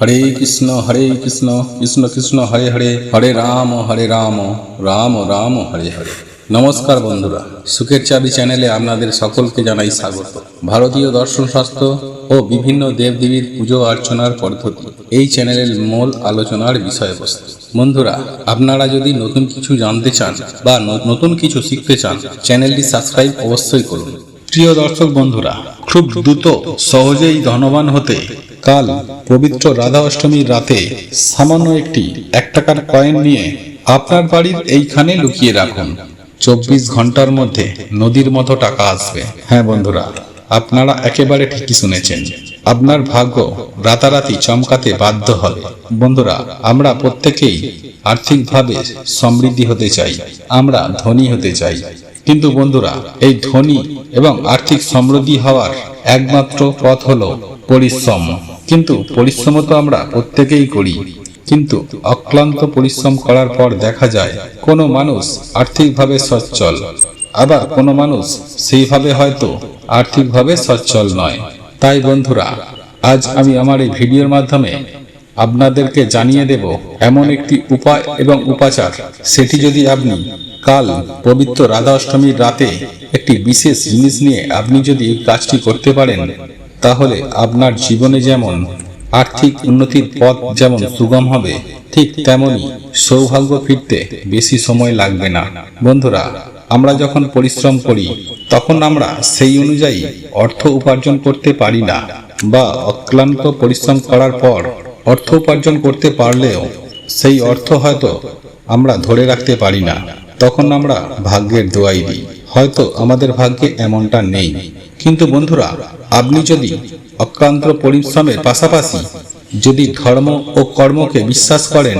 হরে কৃষ্ণ কৃষ্ণ কৃষ্ণ হরে হরে, হরে রাম রাম রাম হরে হরে। নমস্কার বন্ধুরা, সুখের চাবি চ্যানেলে আপনাদের সকলকে জানাই স্বাগত। ভারতীয় দর্শন শাস্ত্র ও বিভিন্ন দেবদেবীর পুজো অর্চনার পদ্ধতি এই চ্যানেলের মূল আলোচনার বিষয়বস্তু। বন্ধুরা, আপনারা যদি নতুন কিছু জানতে চান বা নতুন কিছু শিখতে চান, চ্যানেলটি সাবস্ক্রাইব অবশ্যই করুন। প্রিয় দর্শক বন্ধুরা, খুব দ্রুত সহজেই ধনবান হতে কাল পবিত্র রাধা অষ্টমীর রাতে সামান্য একটি 1 টাকার কয়েন নিয়ে আপনার বাড়ির এইখানে লুকিয়ে রাখুন। 24 ঘন্টার মধ্যে নদীর মতো টাকা আসবে। হ্যাঁ বন্ধুরা, আপনারা একেবারে ঠিকই শুনেছেন। আপনার ভাগ্য রাতারাতি চমকাতে বাধ্য হবে। বন্ধুরা, আমরা প্রত্যেকেই আর্থিকভাবে সমৃদ্ধি হতে চাই, আমরা ধনী হতে চাই। কিন্তু বন্ধুরা, এই ধনী এবং আর্থিক সমৃদ্ধি হওয়ার একমাত্র পথ হলো পরিশ্রম। কিন্তু পরিশ্রম তো আমরা প্রত্যেকেই করি, কিন্তু অক্লান্ত পরিশ্রম করার পর দেখা যায় কোনো মানুষ আর্থিকভাবে সচ্ছল, আবার কোনো মানুষ সেইভাবে হয়তো আর্থিকভাবে সচ্ছল নয়। তাই বন্ধুরা, আজ আমি আমার এই ভিডিওর মাধ্যমে আপনাদেরকে জানিয়ে দেব এমন একটি উপায় এবং উপাচার, সেটি যদি আপনি কাল পবিত্র রাধা অষ্টমীর রাতে একটি বিশেষ জিনিস নিয়ে আপনি যদি এই কাজটি করতে পারেন, তাহলে আপনার জীবনে যেমন আর্থিক উন্নতির পথ যেমন সুগম হবে, ঠিক তেমনি সৌভাগ্য ফিরতে বেশি সময় লাগবে না। বন্ধুরা, আমরা যখন পরিশ্রম করি তখন আমরা সেই অনুযায়ী অর্থ উপার্জন করতে পারি না, বা অক্লান্ত পরিশ্রম করার পর অর্থ উপার্জন করতে পারলেও সেই অর্থ হয়তো আমরা ধরে রাখতে পারি না। তখন আমরা ভাগ্যের দোয়াই দিই, হয়তো আমাদের ভাগ্যে এমনটা নেই। কিন্তু বন্ধুরা, আপনি যদি অক্লান্ত পরিশ্রমের পাশাপাশি যদি ধর্ম ও কর্মকে বিশ্বাস করেন,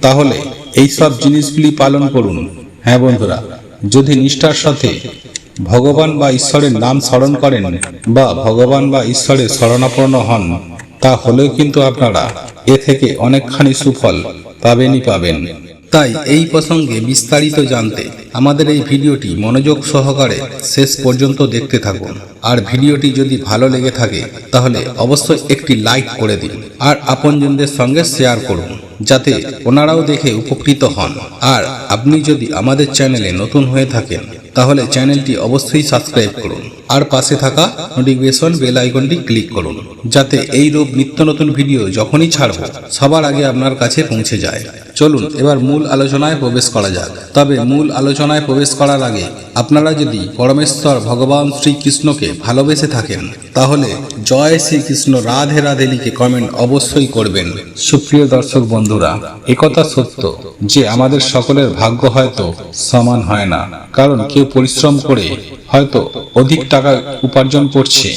তাহলে এই সব জিনিসগুলি পালন করুন। হ্যাঁ বন্ধুরা, যদি নিষ্ঠার সাথে ভগবান বা ঈশ্বরের নাম স্মরণ করেন বা ভগবান বা ঈশ্বরের শরণাপন্ন হন, তাহলেও কিন্তু আপনারা এ থেকে অনেকখানি সুফল পাবেন। তাই এই প্রসঙ্গে বিস্তারিত জানতে আমাদের এই ভিডিওটি মনোযোগ সহকারে শেষ পর্যন্ত দেখতে থাকুন। আর ভিডিওটি যদি ভালো লেগে থাকে তাহলে অবশ্যই একটি লাইক করে দিন, আর আপনজনদের সঙ্গে শেয়ার করুন, যাতে ওনারাও দেখে উপকৃত হন। আর আপনি যদি আমাদের চ্যানেলে নতুন হয়ে থাকেন, তাহলে চ্যানেলটি অবশ্যই সাবস্ক্রাইব করুন, আর পাশে থাকা নোটিফিকেশন বেল আইকনটি ক্লিক করুন, যাতে এই রূপ নিত্য নতুন ভিডিও যখনই ছাড়ব সবার আগে আপনার কাছে পৌঁছে যায়। চলুন এবার মূল আলোচনায় প্রবেশ করা যাক। তবে মূল আলোচনায় প্রবেশ করার আগে আপনারা যদি পরমেশ্বর ভগবান শ্রীকৃষ্ণকে ভালোবেসে থাকেন, তাহলে জয় শ্রীকৃষ্ণ রাধে রাধে লিখে কমেন্ট অবশ্যই করবেন। সুপ্রিয় দর্শক বন্ধুরা, একথা সত্য যে আমাদের সকলের ভাগ্য হয়তো সমান হয় না, কারণ কেউ পরিশ্রম করে হয়তো অধিক টাকা উপার্জন করছে,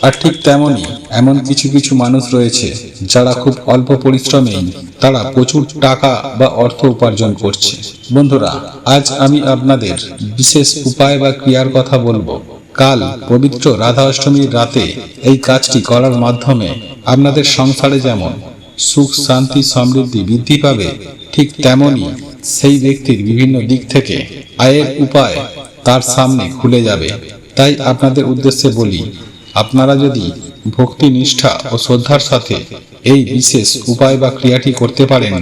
আর ঠিক তেমনি এমন কিছু মানুষ রয়েছে যারা খুব অল্প পরিশ্রমেই তারা প্রচুর টাকা বা অর্থ উপার্জন করছে। বন্ধুরা, আজ আমি আপনাদের বিশেষ উপায় বা ক্রিয়ার কথা বলবো। কাল পবিত্র রাধা অষ্টমীর রাতে এই কাজটি করার মাধ্যমে আপনাদের সংসারে যেমন সুখ শান্তি সমৃদ্ধি বৃদ্ধি পাবে, ঠিক তেমনি সেই ব্যক্তির বিভিন্ন দিক থেকে আয়ের উপায় তার সামনে খুলে যাবে। তাই আপনাদের উদ্দেশ্যে বলি, আপনারা যদি ভক্তি নিষ্ঠা ও শ্রদ্ধার সাথে এই বিশেষ উপায় বা ক্রিয়াটি করতে পারেন,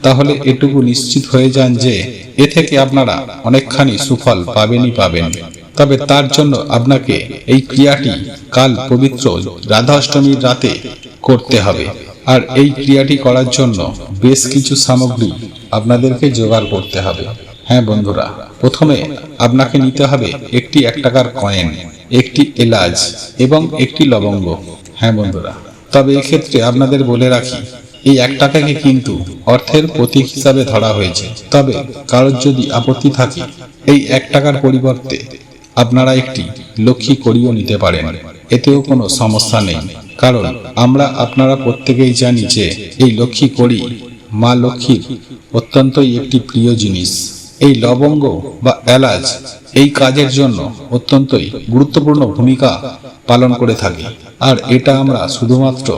তাহলে এটুকু নিশ্চিত হয়ে যান যে এ থেকে আপনারা অনেকখানি সুফল পাবেন। তবে তার জন্য আপনাকে এই ক্রিয়াটি কাল পবিত্র রাধা অষ্টমীর রাতে করতে হবে। আর এই ক্রিয়াটি করার জন্য বেশ কিছু সামগ্রী আপনাদেরকে জোগাড় করতে হবে। হ্যাঁ বন্ধুরা, প্রথমে আপনাকে নিতে হবে একটি 1 টাকার কয়েন, একটি এলাচ এবং একটি লবঙ্গ। হ্যাঁ বন্ধুরা, তবে এক্ষেত্রে আপনাদের বলে রাখি, এই 1 টাকাকে কিন্তু অর্থের প্রতীক হিসাবে ধরা হয়েছে। তবে কারোর যদি আপত্তি থাকে, এই 1 টাকার পরিবর্তে আপনারা একটি লক্ষ্মী কড়িও নিতে পারেন, এতেও কোনো সমস্যা নেই। কারণ আপনারা প্রত্যেকেই জানি যে এই লক্ষ্মী কড়ি মা লক্ষ্মীর অত্যন্তই একটি প্রিয় জিনিস। এই লবঙ্গ বা এলাচ এই কাজের জন্য অত্যন্তই গুরুত্বপূর্ণ ভূমিকা পালন করে থাকে। আর এটা আমরা শুধুমাত্র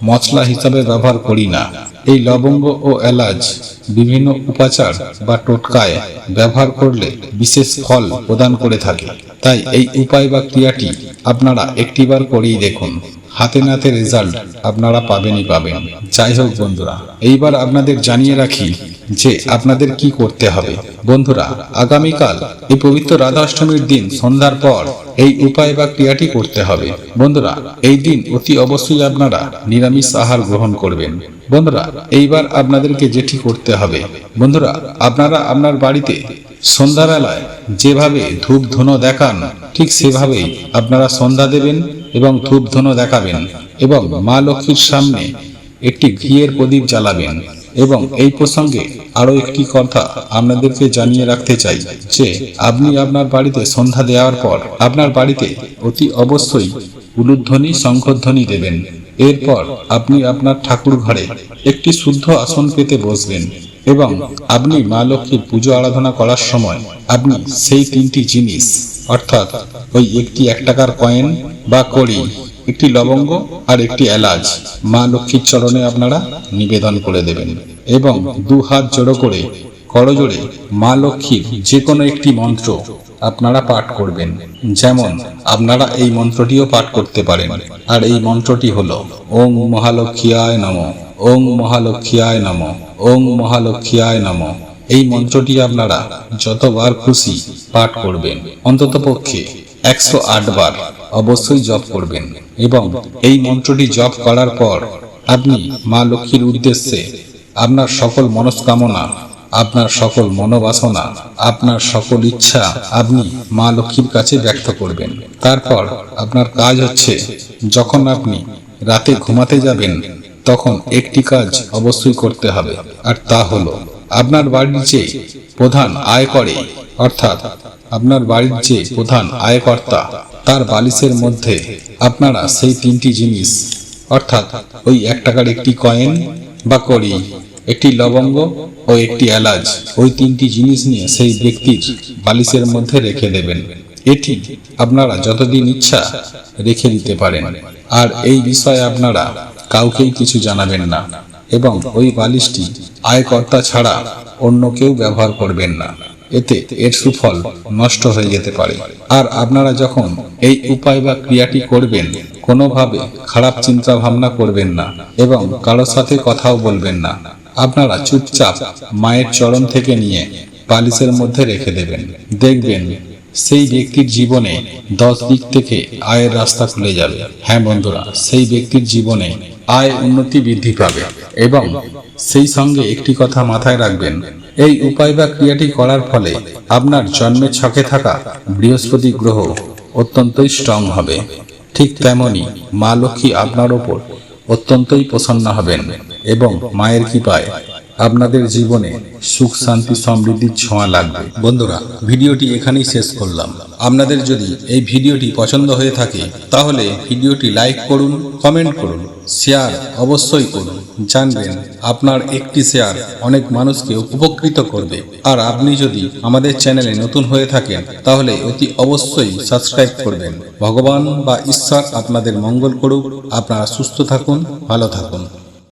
মশলা হিসাবে ব্যবহার করি না, এই লবঙ্গ ও এলাচ বিভিন্ন উপাচার বা টোটকায় ব্যবহার করলে বিশেষ ফল প্রদান করে থাকে। তাই এই উপায় বা ক্রিয়াটি আপনারা একটিবার করেই দেখুন। হাতে নাতে রেজাল্ট আপনারা পাবেনই পাবেন। যাই হোক বন্ধুরা, এইবার আপনাদের জানিয়ে রাখি যে আপনাদের কি করতে হবে। বন্ধুরা, আগামীকাল এই পবিত্র রাধাষ্টমীর দিন সন্ধ্যার পর এই উপায় বা ক্রিয়াটি করতে হবে। বন্ধুরা, এই দিন অতি অবশ্যই আপনারা নিরামিষ আহার গ্রহণ করবেন। বন্ধুরা, এইবার আপনাদেরকে যেটি করতে হবে, বন্ধুরা আপনারা আপনার বাড়িতে সন্ধ্যাবেলায় যেভাবে ধূপ ধুনো দেখান ঠিক সেভাবেই আপনারা সন্ধ্যা দেবেন এবং ধূপ ধুনো দেখাবেন এবং মা লক্ষ্মীর সামনে একটি ঘিয়ের প্রদীপ জ্বালাবেন। এবং এই প্রসঙ্গে আরো একটি কথা আপনাদেরকে জানিয়ে রাখতে চাই যে আপনি আপনার বাড়িতে সন্ধ্যা দেওয়ার পর আপনার বাড়িতে অতি অবশ্যই উলুধ্বনি শঙ্খধ্বনি দেবেন। এরপর আপনি আপনার ঠাকুর ঘরে একটি শুদ্ধ আসন পেতে বসবেন এবং আপনি মা লক্ষ্মীর পুজো আরাধনা করার সময় আপনি সেই তিনটি জিনিস অর্থাৎ ওই একটি 1 টাকার কয়েন বা কড়ি, একটি লবঙ্গ আর একটি এলাচ মা লক্ষ্মীর চরণে আপনারা নিবেদন করে দেবেন এবং 2 হাত জড়ো করে করজোড়ে মা লক্ষ্মীর যে কোনো একটি মন্ত্র আপনারা পাঠ করবেন। যেমন আপনারা এই মন্ত্রটিও পাঠ করতে পারেন, আর এই মন্ত্রটি হলো ওং মহালক্ষ্মীয়ায় নমঃ, ওং মহালক্ষ্মীয়ায় নমঃ, ওং মহালক্ষ্মীয়ায় নমঃ। এই মন্ত্রটি আপনারা যতবার খুশি পাঠ করবেন, অন্ততপক্ষে 108 বার অবশ্যই জপ করবেন। এবং এই মন্ত্রটি জপ করার পর আপনি মা লক্ষ্মীর উদ্দেশ্যে আপনার সকল মনস্কামনা, আপনার সকল মনোবাসনা, আপনার সকল ইচ্ছা আপনি মা লক্ষ্মীর কাছে ব্যক্ত করবেন। তারপর আপনার কাজ হচ্ছে, যখন আপনি রাতে ঘুমাতে যাবেন তখন একটি কাজ অবশ্যই করতে হবে, আর তা হলো আপনার বাড়ির যে প্রধান আয় করে অর্থাৎ আপনার বাড়ির যে প্রধান আয়কর্তা তার বালিশের মধ্যে আপনারা সেই তিনটি জিনিস অর্থাৎ ওই 1 টাকার একটি কয়েন বা কড়ি, একটি লবঙ্গ ও একটি এলাচ, ওই তিনটি জিনিস নিয়ে সেই ব্যক্তির বালিশের মধ্যে রেখে দেবেন। এটি আপনারা যতদিন ইচ্ছা রেখে দিতে পারেন, আর এই বিষয়ে আপনারা কাউকেই কিছু জানাবেন না এবং ওই বালিশটি আয়কর্তা ছাড়া অন্য কেউ ব্যবহার করবেন না, এতে এর সুফল নষ্ট হয়ে যেতে পারে। আর আপনারা যখন এই উপায় বা ক্রিয়াটি করবেন কোনোভাবে খারাপ চিন্তা ভাবনা করবেন না এবং কারোর সাথে কথাও বলবেন না। আপনারা চুপচাপ মায়ের চরণ থেকে নিয়ে বালিশের মধ্যে রেখে দেবেন। দেখবেন সেই ব্যক্তির জীবনে 10 দিক থেকে আয়ের রাস্তা খুলে যাবে। হ্যাঁ বন্ধুরা, সেই ব্যক্তির জীবনে আয় উন্নতি বৃদ্ধি পাবে। এবং সেই সঙ্গে একটি কথা মাথায় রাখবেন, এই উপায় বা ক্রিয়াটি করার ফলে আপনার জন্মের ছকে থাকা বৃহস্পতি গ্রহ অত্যন্তই স্ট্রং হবে। ঠিক তেমনি মা লক্ষ্মী আপনার ওপর অত্যন্তই প্রসন্ন হবেন এবং মায়ের কৃপায় আপনাদের জীবনে সুখ শান্তি সমৃদ্ধির ছোঁয়া লাগবে। বন্ধুরা, ভিডিওটি এখানেই শেষ করলাম। আপনাদের যদি এই ভিডিওটি পছন্দ হয়ে থাকে তাহলে ভিডিওটি লাইক করুন, কমেন্ট করুন, শেয়ার অবশ্যই করুন। জানবেন আপনার একটি শেয়ার অনেক মানুষকে উপকৃত করবে। আর আপনি যদি আমাদের চ্যানেলে নতুন হয়ে থাকেন তাহলে অতি অবশ্যই সাবস্ক্রাইব করবেন। ভগবান বা ঈশ্বর আপনাদের মঙ্গল করুক। আপনারা সুস্থ থাকুন, ভালো থাকুন।